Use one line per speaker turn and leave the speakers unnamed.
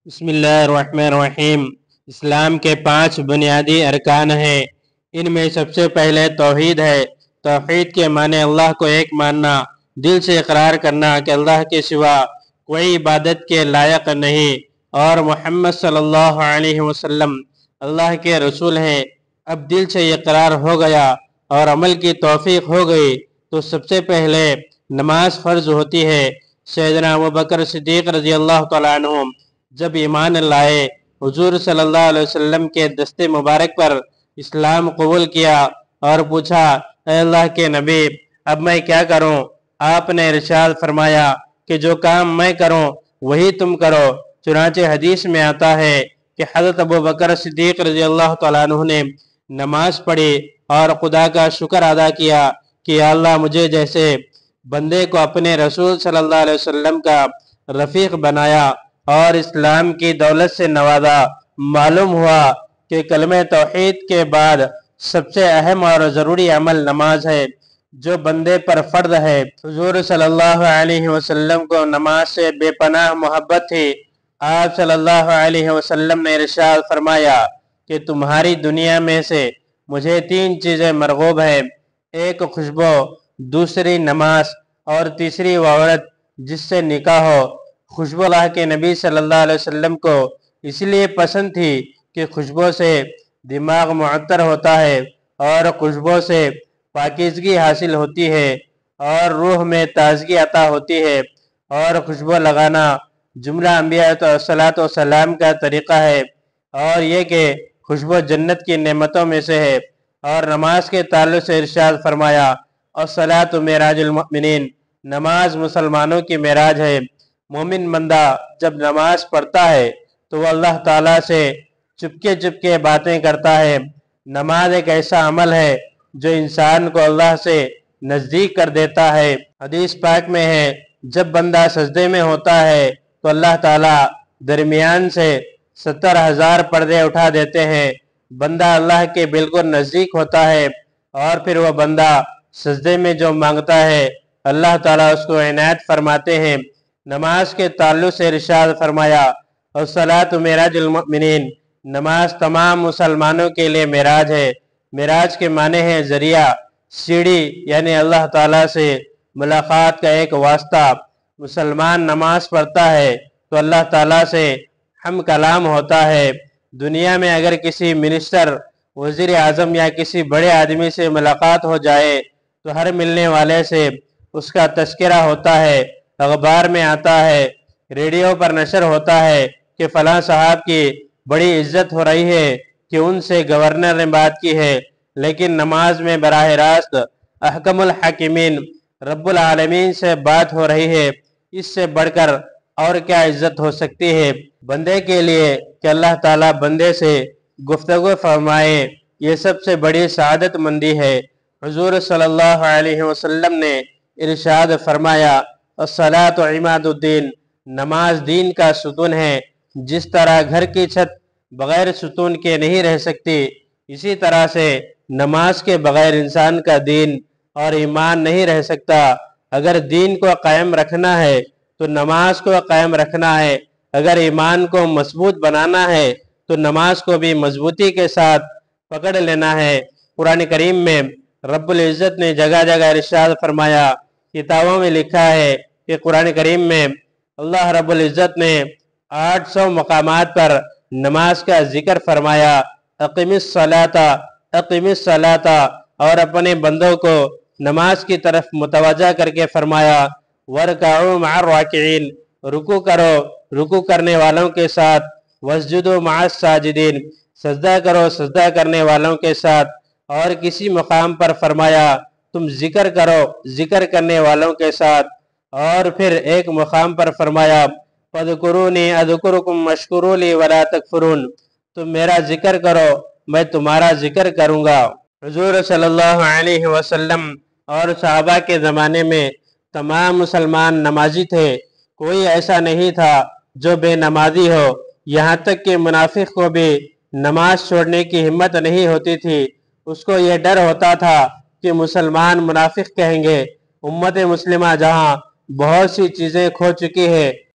بسم اللہ الرحمن الرحیم۔ اسلام کے 5 بنیادی ارکان ہیں۔ ان میں سب سے پہلے توحید ہے۔ توحید کے معنی اللہ کو ایک ماننا، دل سے اقرار کرنا کہ اللہ کے سوا کوئی عبادت کے لائق نہیں اور محمد صلی اللہ علیہ وسلم اللہ کے رسول ہیں۔ اب دل سے اقرار ہو گیا اور عمل کی توفیق ہو گئی تو سب سے پہلے نماز فرض ہوتی ہے۔ سیدنا ابوبکر صدیق رضی اللہ تعالیٰ عنہ جب ایمان لائے، حضور صلی اللہ علیہ وسلم کے دست مبارک پر اسلام قبول کیا اور پوچھا، اے اللہ کے نبی، اب میں کیا کروں؟ آپ نے ارشاد فرمایا کہ جو کام میں کروں وہی تم کرو۔ چنانچہ حدیث میں آتا ہے کہ حضرت ابوبکر صدیق رضی اللہ تعالیٰ عنہ نے نماز پڑھی اور خدا کا شکر ادا کیا کہ یا اللہ مجھے جیسے بندے کو اپنے رسول صلی اللہ علیہ وسلم کا رفیق بنایا اور اسلام کی دولت سے نوازا۔ معلوم ہوا کہ کلمہ توحید کے بعد سب سے اہم اور ضروری عمل نماز ہے جو بندے پر فرض ہے۔ حضور صلی اللہ علیہ وسلم کو نماز سے بے پناہ محبت تھی۔ آپ صلی اللہ علیہ وسلم نے ارشاد فرمایا کہ تمہاری دنیا میں سے مجھے 3 چیزیں مرغوب ہیں، ایک خوشبو، دوسری نماز اور تیسری وہ عورت جس سے نکاح ہو۔ خوشبو اللہ کے نبی صلی اللہ علیہ وسلم کو اس لیے پسند تھی کہ خوشبو سے دماغ معطر ہوتا ہے اور خوشبو سے پاکیزگی حاصل ہوتی ہے اور روح میں تازگی عطا ہوتی ہے، اور خوشبو لگانا جملہ انبیاء صلاۃ و سلام کا طریقہ ہے، اور یہ کہ خوشبو جنت کی نعمتوں میں سے ہے۔ اور نماز کے تعلق سے ارشاد فرمایا، الصلاۃ معراج المؤمنین، نماز مسلمانوں کی معراج ہے۔ مومن بندہ جب نماز پڑھتا ہے تو وہ اللہ تعالیٰ سے چپکے چپکے باتیں کرتا ہے۔ نماز ایک ایسا عمل ہے جو انسان کو اللہ سے نزدیک کر دیتا ہے۔ حدیث پاک میں ہے، جب بندہ سجدے میں ہوتا ہے تو اللہ تعالیٰ درمیان سے 70,000 پردے اٹھا دیتے ہیں۔ بندہ اللہ کے بالکل نزدیک ہوتا ہے اور پھر وہ بندہ سجدے میں جو مانگتا ہے اللہ تعالیٰ اس کو عنایت فرماتے ہیں۔ نماز کے تعلق سے ارشاد فرمایا، الصلاۃ معراج المؤمنین، نماز تمام مسلمانوں کے لیے معراج ہے۔ معراج کے معنی ہے ذریعہ، سیڑھی، یعنی اللہ تعالیٰ سے ملاقات کا ایک واسطہ۔ مسلمان نماز پڑھتا ہے تو اللہ تعالیٰ سے ہم کلام ہوتا ہے۔ دنیا میں اگر کسی منسٹر، وزیر اعظم یا کسی بڑے آدمی سے ملاقات ہو جائے تو ہر ملنے والے سے اس کا تذکرہ ہوتا ہے، اخبار میں آتا ہے، ریڈیو پر نشر ہوتا ہے کہ فلاں صاحب کی بڑی عزت ہو رہی ہے کہ ان سے گورنر نے بات کی ہے۔ لیکن نماز میں براہ راست احکم الحاکمین رب العالمین سے بات ہو رہی ہے، اس سے بڑھ کر اور کیا عزت ہو سکتی ہے بندے کے لیے کہ اللہ تعالیٰ بندے سے گفتگو فرمائے؟ یہ سب سے بڑی سعادت مندی ہے۔ حضور صلی اللہ علیہ وسلم نے ارشاد فرمایا، الصلاۃ عماد الدین، نماز دین کا ستون ہے۔ جس طرح گھر کی چھت بغیر ستون کے نہیں رہ سکتی، اسی طرح سے نماز کے بغیر انسان کا دین اور ایمان نہیں رہ سکتا۔ اگر دین کو قائم رکھنا ہے تو نماز کو قائم رکھنا ہے، اگر ایمان کو مضبوط بنانا ہے تو نماز کو بھی مضبوطی کے ساتھ پکڑ لینا ہے۔ قرآن کریم میں رب العزت نے جگہ جگہ ارشاد فرمایا، کتابوں میں لکھا ہے کہ قرآن کریم میں اللہ رب العزت نے 800 مقامات پر نماز کا ذکر فرمایا۔ اقم الصلاۃ، اقم الصلاۃ، اور اپنے بندوں کو نماز کی طرف متوجہ کر کے فرمایا، وارکعوا مع الراکعین، رکوع کرو رکوع کرنے والوں کے ساتھ، واسجدوا مع الساجدین، سجدہ کرو سجدہ کرنے والوں کے ساتھ۔ اور کسی مقام پر فرمایا تم ذکر کرو ذکر کرنے والوں کے ساتھ۔ اور پھر ایک مقام پر فرمایا، فاذکرونی اذکرکم واشکروا لی ولا تکفرون، تم میرا ذکر کرو میں تمہارا ذکر کروں گا۔ حضور صلی اللہ علیہ وسلم اور صحابہ کے زمانے میں تمام مسلمان نمازی تھے، کوئی ایسا نہیں تھا جو بے نمازی ہو۔ یہاں تک کہ منافق کو بھی نماز چھوڑنے کی ہمت نہیں ہوتی تھی، اس کو یہ ڈر ہوتا تھا کہ مسلمان منافق کہیں گے۔ امت مسلمہ جہاں بہت سی چیزیں کھو چکی ہے،